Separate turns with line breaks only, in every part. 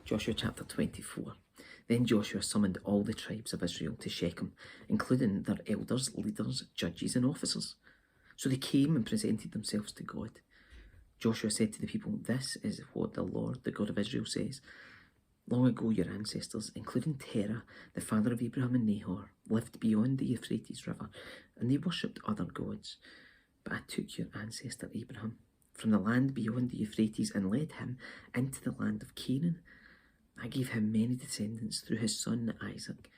Joshua chapter 24. Then Joshua summoned all the tribes of Israel to Shechem, including their elders, leaders, judges and officers. So they came and presented themselves to God. Joshua said to the people, "This is what the Lord, the God of Israel, says. Long ago your ancestors, including Terah, the father of Abraham and Nahor, lived beyond the Euphrates River, and they worshipped other gods. But I took your ancestor Abraham from the land beyond the Euphrates and led him into the land of Canaan. I gave him many descendants through his son Isaac.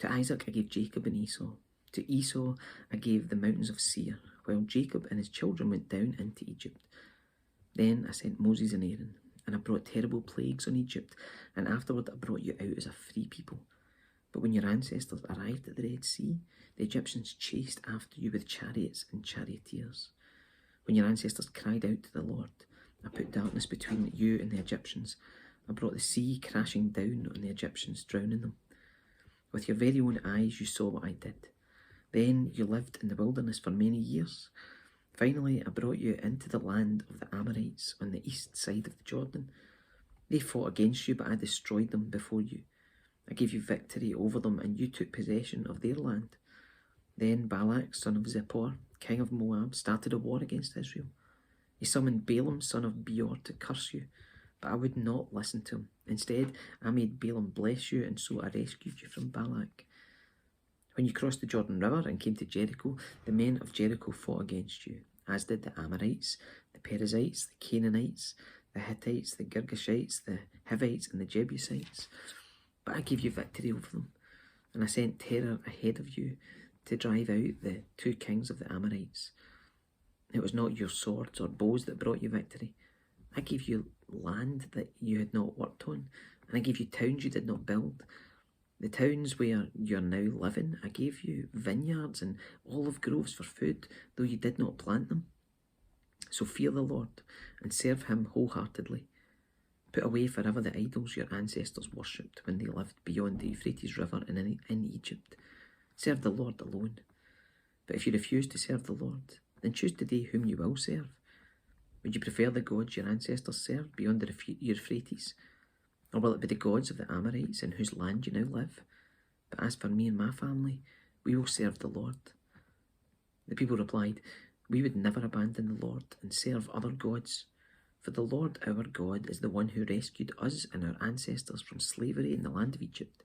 To Isaac I gave Jacob and Esau. To Esau I gave the mountains of Seir, while Jacob and his children went down into Egypt. Then I sent Moses and Aaron, and I brought terrible plagues on Egypt, and afterward I brought you out as a free people. But when your ancestors arrived at the Red Sea, the Egyptians chased after you with chariots and charioteers. When your ancestors cried out to the Lord, I put darkness between you and the Egyptians. I brought the sea crashing down on the Egyptians, drowning them. With your very own eyes you saw what I did. Then you lived in the wilderness for many years. Finally, I brought you into the land of the Amorites on the east side of the Jordan. They fought against you, but I destroyed them before you. I gave you victory over them, and you took possession of their land. Then Balak, son of Zippor, king of Moab, started a war against Israel. He summoned Balaam, son of Beor, to curse you, but I would not listen to him. Instead, I made Balaam bless you, and so I rescued you from Balak. When you crossed the Jordan River and came to Jericho, the men of Jericho fought against you, as did the Amorites, the Perizzites, the Canaanites, the Hittites, the Girgashites, the Hivites, and the Jebusites. But I gave you victory over them, and I sent terror ahead of you to drive out the two kings of the Amorites. It was not your swords or bows that brought you victory. I gave you land that you had not worked on, and I gave you towns you did not build. The towns where you are now living, I gave you vineyards and olive groves for food, though you did not plant them. So fear the Lord and serve him wholeheartedly. Put away forever the idols your ancestors worshipped when they lived beyond the Euphrates River and in Egypt. Serve the Lord alone. But if you refuse to serve the Lord, then choose today whom you will serve. Would you prefer the gods your ancestors served beyond the Euphrates? Or will it be the gods of the Amorites in whose land you now live? But as for me and my family, we will serve the Lord." The people replied, "We would never abandon the Lord and serve other gods. For the Lord our God is the one who rescued us and our ancestors from slavery in the land of Egypt.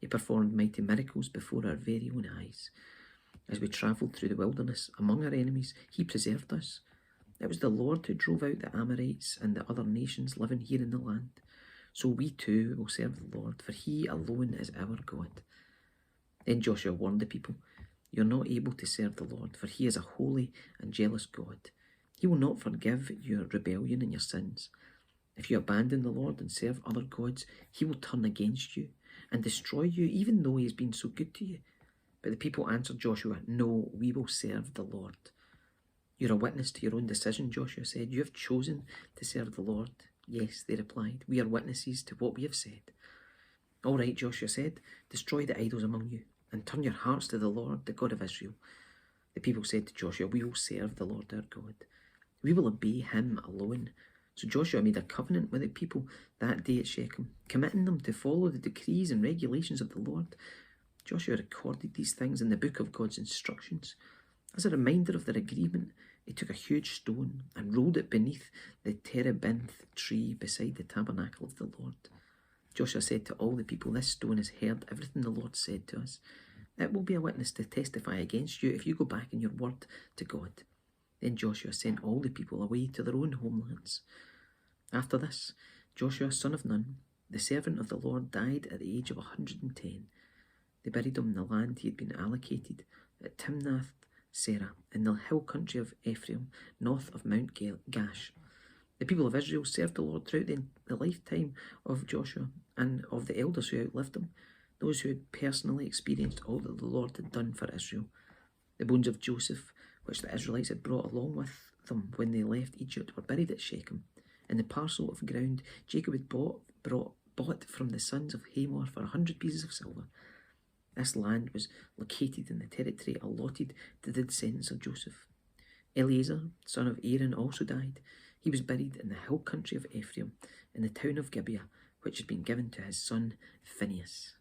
He performed mighty miracles before our very own eyes. As we travelled through the wilderness among our enemies, he preserved us. It was the Lord who drove out the Amorites and the other nations living here in the land. So we too will serve the Lord, for he alone is our God." Then Joshua warned the people, "You are not able to serve the Lord, for he is a holy and jealous God. He will not forgive your rebellion and your sins. If you abandon the Lord and serve other gods, he will turn against you and destroy you, even though he has been so good to you." But the people answered Joshua, "No, we will serve the Lord." "You're a witness to your own decision," Joshua said. "You have chosen to serve the Lord." "Yes," they replied, "we are witnesses to what we have said." "All right," Joshua said, "destroy the idols among you and turn your hearts to the Lord, the God of Israel." The people said to Joshua, "We will serve the Lord our God. We will obey him alone." So Joshua made a covenant with the people that day at Shechem, committing them to follow the decrees and regulations of the Lord. Joshua recorded these things in the book of God's instructions. As a reminder of their agreement, he took a huge stone and rolled it beneath the terebinth tree beside the tabernacle of the Lord. Joshua said to all the people, "This stone has heard everything the Lord said to us. It will be a witness to testify against you if you go back in your word to God." Then Joshua sent all the people away to their own homelands. After this, Joshua, son of Nun, the servant of the Lord, died at the age of 110. They buried him in the land he had been allocated at Timnath Serah, in the hill country of Ephraim, north of Mount Gash. The people of Israel served the Lord throughout the lifetime of Joshua and of the elders who outlived him, those who had personally experienced all that the Lord had done for Israel. The bones of Joseph, which the Israelites had brought along with them when they left Egypt, were buried at Shechem, in the parcel of ground Jacob had bought from the sons of Hamor for 100 pieces of silver. This land was located in the territory allotted to the descendants of Joseph. Eleazar, son of Aaron, also died. He was buried in the hill country of Ephraim, in the town of Gibeah, which had been given to his son Phinehas.